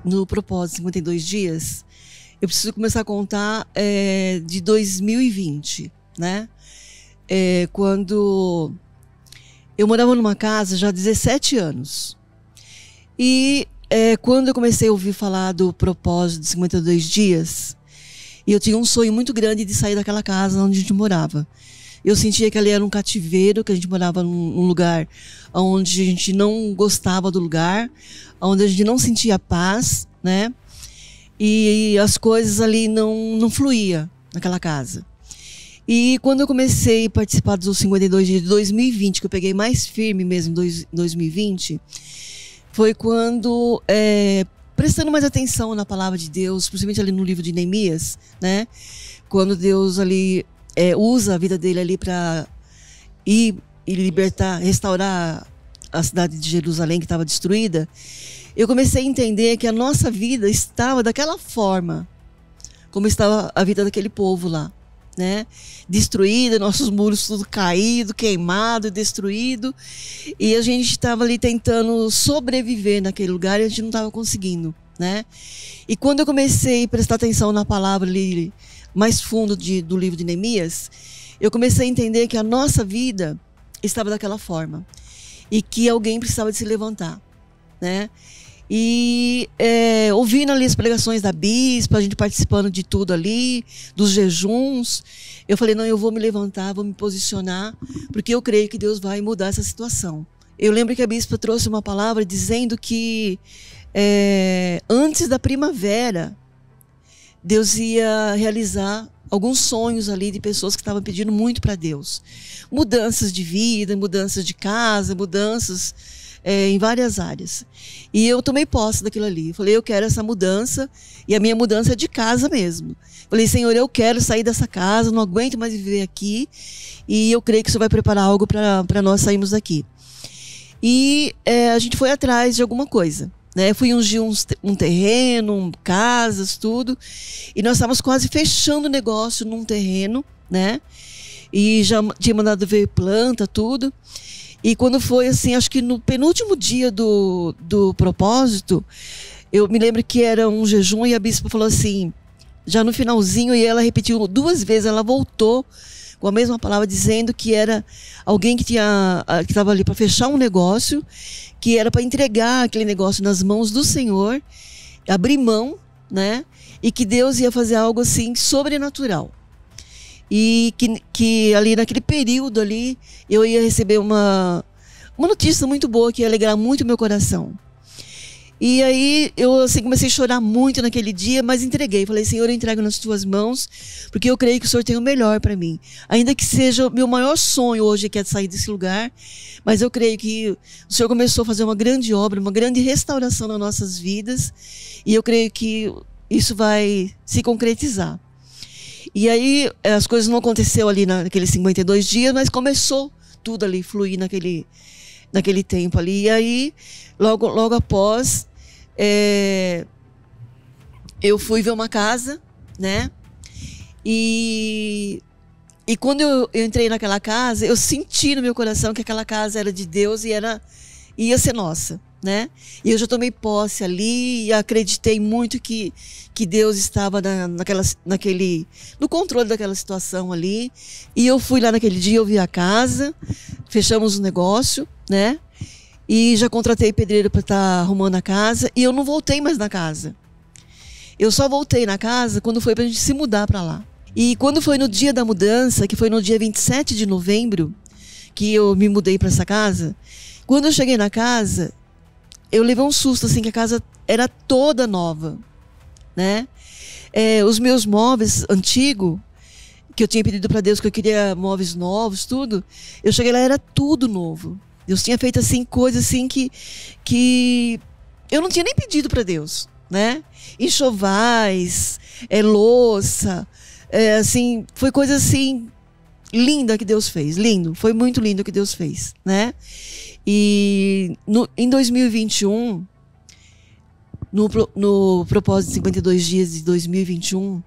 no propósito 52 dias, eu preciso começar a contar de 2020, né? Quando eu morava numa casa já há 17 anos. E quando eu comecei a ouvir falar do propósito de 52 dias, eu tinha um sonho muito grande de sair daquela casa onde a gente morava. Eu sentia que ali era um cativeiro, que a gente morava num lugar onde a gente não gostava do lugar, onde a gente não sentia paz, né? E as coisas ali não fluíam naquela casa. E quando eu comecei a participar dos 52 dias de 2020, que eu peguei mais firme mesmo em 2020, foi quando, prestando mais atenção na palavra de Deus, principalmente ali no livro de Neemias, né? Quando Deus ali usa a vida dele ali para ir e libertar, restaurar a cidade de Jerusalém que estava destruída, eu comecei a entender que a nossa vida estava daquela forma, como estava a vida daquele povo lá, né? Destruída, nossos muros tudo caído, queimado, destruído, e a gente estava ali tentando sobreviver naquele lugar e a gente não estava conseguindo, né? E quando eu comecei a prestar atenção na palavra ali mais fundo do livro de Neemias, eu comecei a entender que a nossa vida estava daquela forma e que alguém precisava de se levantar, né? E ouvindo ali as pregações da bispa, a gente participando de tudo ali, dos jejuns, eu falei, não, eu vou me levantar, vou me posicionar, porque eu creio que Deus vai mudar essa situação. Eu lembro que a bispa trouxe uma palavra dizendo que antes da primavera, Deus ia realizar alguns sonhos ali de pessoas que estavam pedindo muito para Deus. Mudanças de vida, mudanças de casa, mudanças em várias áreas. E eu tomei posse daquilo ali. Falei, eu quero essa mudança, e a minha mudança é de casa mesmo. Falei, Senhor, eu quero sair dessa casa, não aguento mais viver aqui, e eu creio que o Senhor vai preparar algo para nós sairmos daqui. E a gente foi atrás de alguma coisa, né? Fui ungir um terreno, casas, tudo, e nós estávamos quase fechando o negócio num terreno, né? E já tinha mandado ver planta, tudo. E quando foi assim, acho que no penúltimo dia do propósito, eu me lembro que era um jejum e a bispa falou assim, já no finalzinho, e ela repetiu 2 vezes, ela voltou com a mesma palavra, dizendo que era alguém que estava ali para fechar um negócio, que era para entregar aquele negócio nas mãos do Senhor, abrir mão, né? E que Deus ia fazer algo assim sobrenatural. E que ali naquele período ali eu ia receber uma notícia muito boa que ia alegrar muito meu coração. E aí eu assim comecei a chorar muito naquele dia, mas entreguei. Falei, Senhor, eu entrego nas tuas mãos, porque eu creio que o Senhor tem o melhor para mim. Ainda que seja o meu maior sonho hoje, que é sair desse lugar, mas eu creio que o Senhor começou a fazer uma grande obra, uma grande restauração nas nossas vidas, e eu creio que isso vai se concretizar. E aí as coisas não aconteceram ali naqueles 52 dias, mas começou tudo ali fluir naquele tempo ali. E aí, logo após, eu fui ver uma casa, né? E quando eu entrei naquela casa, eu senti no meu coração que aquela casa era de Deus e ia ser nossa, né? E eu já tomei posse ali e acreditei muito que Deus estava no controle daquela situação ali. E eu fui lá naquele dia, eu vi a casa, fechamos o negócio, né? E já contratei pedreiro para estar arrumando a casa, e eu não voltei mais na casa. Eu só voltei na casa quando foi para a gente se mudar para lá. E quando foi no dia da mudança, que foi no dia 27 de novembro, que eu me mudei para essa casa, quando eu cheguei na casa, eu levei um susto, assim, que a casa era toda nova, né? Os meus móveis antigos, que eu tinha pedido para Deus que eu queria móveis novos, tudo, eu cheguei lá, era tudo novo. Deus tinha feito assim coisas assim que eu não tinha nem pedido para Deus, né? Enxovais, louça, assim, foi coisa assim linda que Deus fez, lindo, foi muito lindo o que Deus fez, né? E em 2021, no propósito de 52 dias de 2021,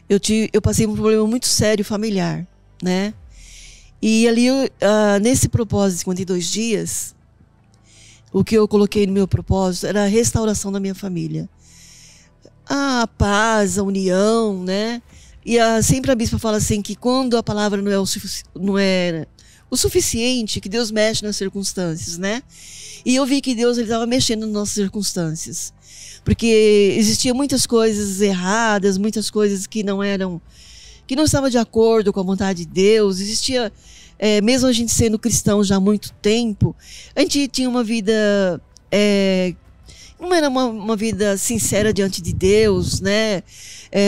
eu passei por um problema muito sério familiar, né? E ali, nesse propósito de 52 dias, o que eu coloquei no meu propósito era a restauração da minha família. a paz, a união, né? E sempre a bispa fala assim que quando a palavra não é o suficiente, que Deus mexe nas circunstâncias, né? E eu vi que Deus estava mexendo nas nossas circunstâncias. Porque existiam muitas coisas erradas, muitas coisas que não estavam de acordo com a vontade de Deus. Existia, mesmo a gente sendo cristão já há muito tempo, a gente tinha uma vida, não era uma vida sincera diante de Deus, né?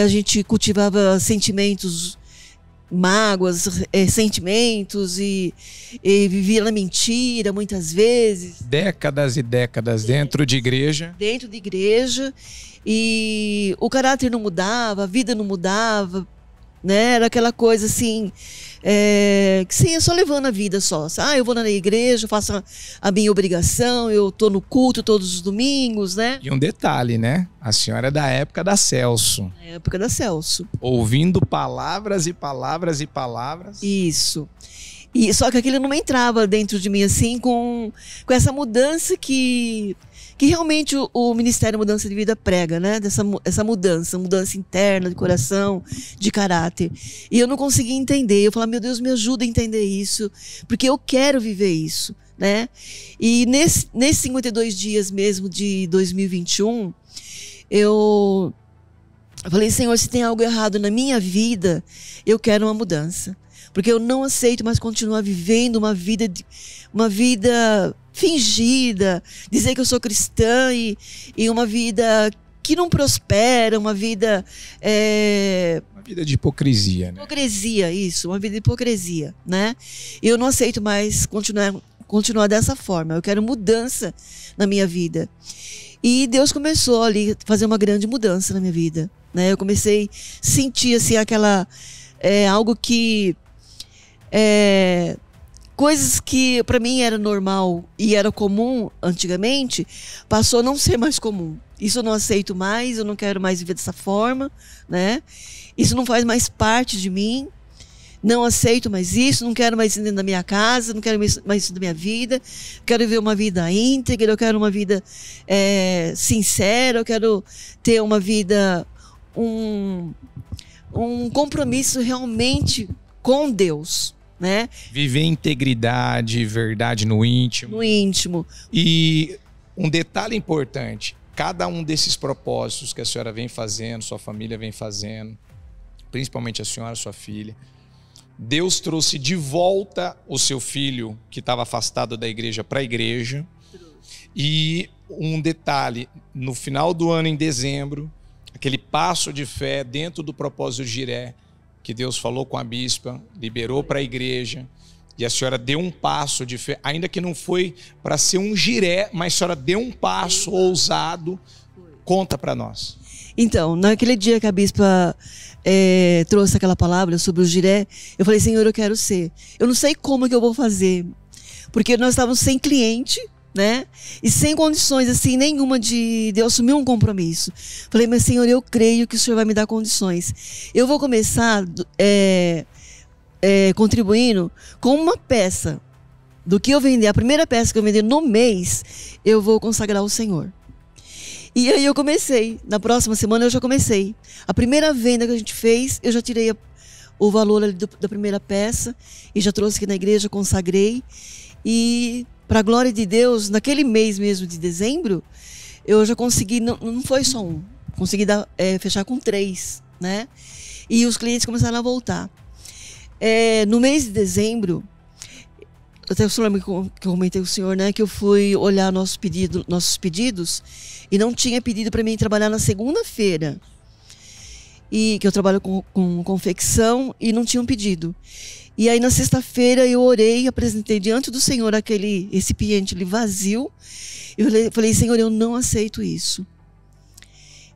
A gente cultivava sentimentos, mágoas, sentimentos e vivia na mentira muitas vezes. Décadas e décadas dentro de igreja. Dentro de igreja. E o caráter não mudava, a vida não mudava, né? Era aquela coisa assim, que você ia só levando a vida só. Eu vou na igreja, eu faço a minha obrigação, eu estou no culto todos os domingos, né? E um detalhe, né? A senhora é da época da Celso. Na época da Celso. Ouvindo palavras e palavras e palavras. Isso. E só que aquilo não entrava dentro de mim assim com essa mudança que realmente o Ministério Mudança de Vida prega, né? Essa mudança interna de coração, de caráter. E eu não conseguia entender. Eu falava, meu Deus, me ajuda a entender isso, porque eu quero viver isso, né? E nesses 52 dias mesmo de 2021, eu falei, Senhor, se tem algo errado na minha vida, eu quero uma mudança. Porque eu não aceito mais continuar vivendo uma vida fingida, dizer que eu sou cristã e uma vida que não prospera, uma vida... Uma vida de hipocrisia, né? Hipocrisia, isso, uma vida de hipocrisia, né? Eu não aceito mais continuar dessa forma, eu quero mudança na minha vida. E Deus começou ali a fazer uma grande mudança na minha vida, né? Eu comecei a sentir assim, algo que... coisas que para mim era normal e era comum antigamente, passou a não ser mais comum. Isso eu não aceito mais, eu não quero mais viver dessa forma, né? Isso não faz mais parte de mim, não aceito mais isso, não quero mais isso dentro da minha casa, não quero mais isso da minha vida, quero viver uma vida íntegra, eu quero uma vida sincera, eu quero ter uma vida, um compromisso realmente com Deus. Né? Viver integridade, verdade no íntimo. No íntimo. E um detalhe importante, cada um desses propósitos que a senhora vem fazendo, sua família vem fazendo, principalmente a senhora, sua filha, Deus trouxe de volta o seu filho que estava afastado da igreja para a igreja. E um detalhe, no final do ano, em dezembro, aquele passo de fé dentro do propósito Jiré, que Deus falou com a bispa, liberou para a igreja, e a senhora deu um passo de fé, ainda que não foi para ser um Jiré, mas a senhora deu um passo ousado. Conta para nós. Então, naquele dia que a bispa trouxe aquela palavra sobre o Jiré, eu falei, Senhor, eu quero ser. Eu não sei como que eu vou fazer, porque nós estávamos sem cliente, né? E sem condições assim nenhuma de eu assumir um compromisso. Falei, mas Senhor, eu creio que o Senhor vai me dar condições. Eu vou começar contribuindo com uma peça do que eu vender. A primeira peça que eu vender no mês, eu vou consagrar ao Senhor. E aí eu comecei. Na próxima semana eu já comecei. A primeira venda que a gente fez, eu já tirei o valor ali da primeira peça e já trouxe aqui na igreja, consagrei. E para a glória de Deus, naquele mês mesmo de dezembro, eu já consegui, não foi só um, consegui fechar com 3, né? E os clientes começaram a voltar. No mês de dezembro, até o senhor que eu comentei com o senhor, né, que eu fui olhar nossos pedidos e não tinha pedido para mim trabalhar na segunda-feira. E que eu trabalho com confecção e não tinha um pedido. E aí na sexta-feira eu orei, apresentei diante do Senhor esse recipiente ali vazio. Eu falei, Senhor, eu não aceito isso.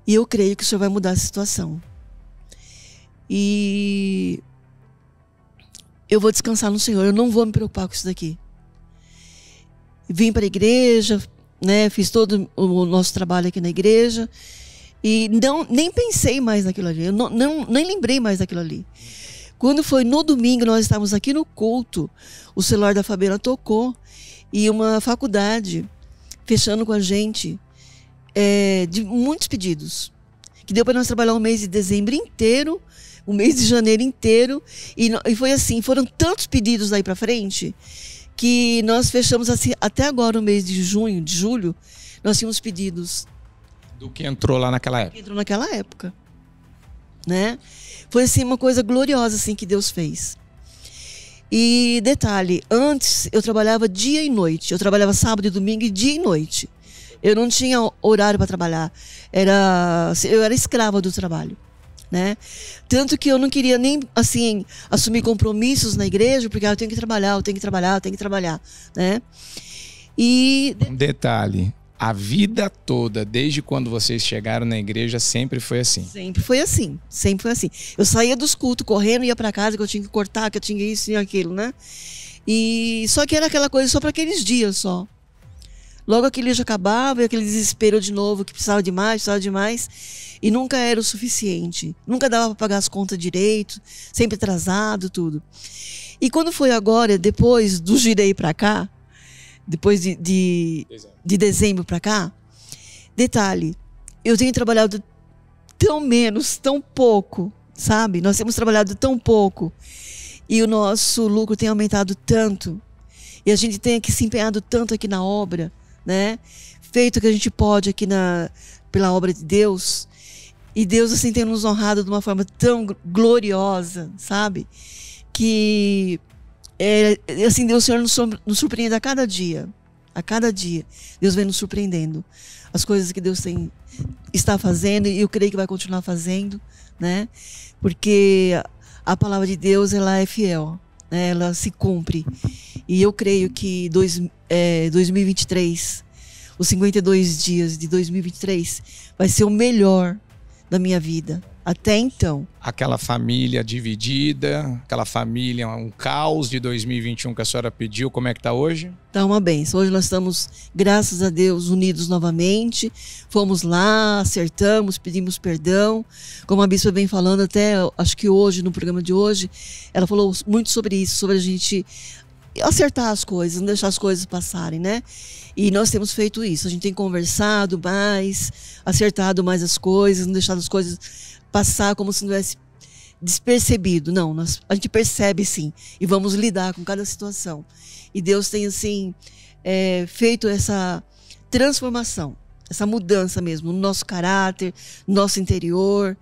E eu creio que o Senhor vai mudar a situação. E eu vou descansar no Senhor, eu não vou me preocupar com isso daqui. Vim para a igreja, né, fiz todo o nosso trabalho aqui na igreja e nem pensei mais naquilo ali, eu nem lembrei mais daquilo ali. Quando foi no domingo, nós estávamos aqui no culto, o celular da Fabiana tocou e uma faculdade fechando com a gente de muitos pedidos. que deu para nós trabalhar o mês de dezembro inteiro, o mês de janeiro inteiro, e foi assim, foram tantos pedidos daí para frente, que nós fechamos assim, até agora o mês de julho, nós tínhamos pedidos. Do que entrou lá naquela época. Entrou naquela época, né? Foi assim uma coisa gloriosa assim que Deus fez. E detalhe, antes eu trabalhava dia e noite. Eu trabalhava sábado e domingo e dia e noite. Eu não tinha horário para trabalhar. Eu era escrava do trabalho, né? Tanto que eu não queria nem assim assumir compromissos na igreja, porque eu tenho que trabalhar, né? E um detalhe, a vida toda, desde quando vocês chegaram na igreja, sempre foi assim. Sempre foi assim, sempre foi assim. Eu saía dos cultos correndo, ia para casa, que eu tinha que cortar, que eu tinha isso e aquilo, né? E só que era aquela coisa só para aqueles dias só. Logo aquele dia acabava, e aquele desespero de novo, que precisava de mais, e nunca era o suficiente. Nunca dava para pagar as contas direito, sempre atrasado, tudo. E quando foi agora, depois do girei para cá, depois de dezembro para cá, detalhe, eu tenho trabalhado tão menos, tão pouco, sabe? Nós temos trabalhado tão pouco e o nosso lucro tem aumentado tanto e a gente tem aqui se empenhado tanto aqui na obra, né? Feito o que a gente pode aqui pela obra de Deus, e Deus assim tem nos honrado de uma forma tão gloriosa, sabe? Que assim, Deus, o Senhor nos surpreende a cada dia. A cada dia, Deus vem nos surpreendendo. As coisas que Deus está fazendo, e eu creio que vai continuar fazendo, né? Porque a palavra de Deus, ela é fiel, né? Ela se cumpre. E eu creio que 2023, os 52 dias de 2023, vai ser o melhor da minha vida. Até então. Aquela família dividida, aquela família, um caos de 2021 que a senhora pediu, como é que está hoje? Está uma bênção. Hoje nós estamos, graças a Deus, unidos novamente. Fomos lá, acertamos, pedimos perdão. Como a bispa vem falando até, acho que hoje, no programa de hoje, ela falou muito sobre isso, sobre a gente acertar as coisas, não deixar as coisas passarem, né? E nós temos feito isso. A gente tem conversado mais, acertado mais as coisas, não deixado as coisas passar como se não tivesse despercebido. Não, a gente percebe sim e vamos lidar com cada situação. E Deus tem assim feito essa transformação, essa mudança mesmo no nosso caráter, no nosso interior.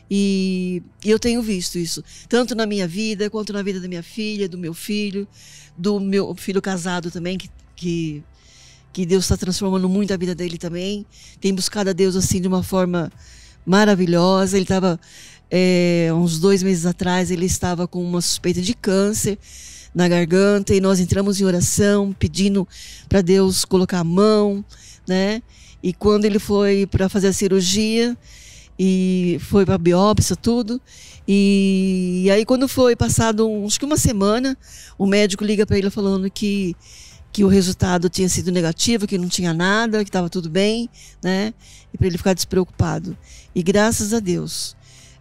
E eu tenho visto isso, tanto na minha vida, quanto na vida da minha filha, do meu filho casado também, que Deus está transformando muito a vida dele também. Tem buscado a Deus assim de uma forma maravilhosa. Ele estava, uns 2 meses atrás, ele estava com uma suspeita de câncer na garganta, e nós entramos em oração, pedindo para Deus colocar a mão, né? E quando ele foi para fazer a cirurgia, e foi para a biópsia, tudo, e aí quando foi passado acho que uma semana, o médico liga para ele falando que o resultado tinha sido negativo, que não tinha nada, que estava tudo bem, né? E para ele ficar despreocupado. E graças a Deus,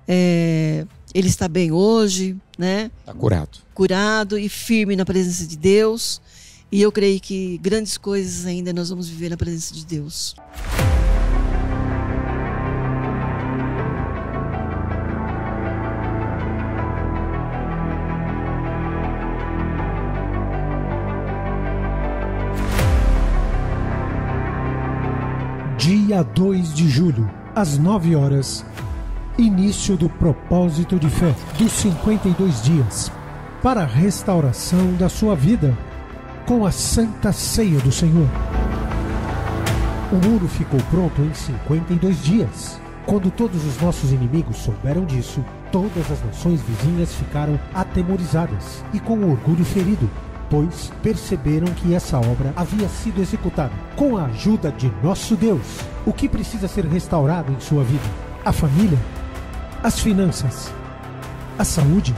ele está bem hoje, né? Está curado. Curado e firme na presença de Deus. E eu creio que grandes coisas ainda nós vamos viver na presença de Deus. Dia 2 de julho, às 9 horas, início do propósito de fé dos 52 dias para a restauração da sua vida com a Santa Ceia do Senhor. O muro ficou pronto em 52 dias. Quando todos os nossos inimigos souberam disso, todas as nações vizinhas ficaram atemorizadas e com o orgulho ferido, pois perceberam que essa obra havia sido executada com a ajuda de nosso Deus. O que precisa ser restaurado em sua vida? A família? As finanças? A saúde?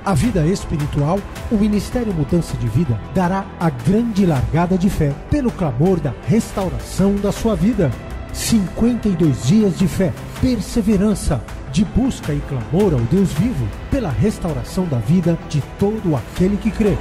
A vida espiritual? O Ministério Mudança de Vida dará a grande largada de fé pelo clamor da restauração da sua vida. 52 dias de fé, perseverança, de busca e clamor ao Deus vivo, pela restauração da vida de todo aquele que crê.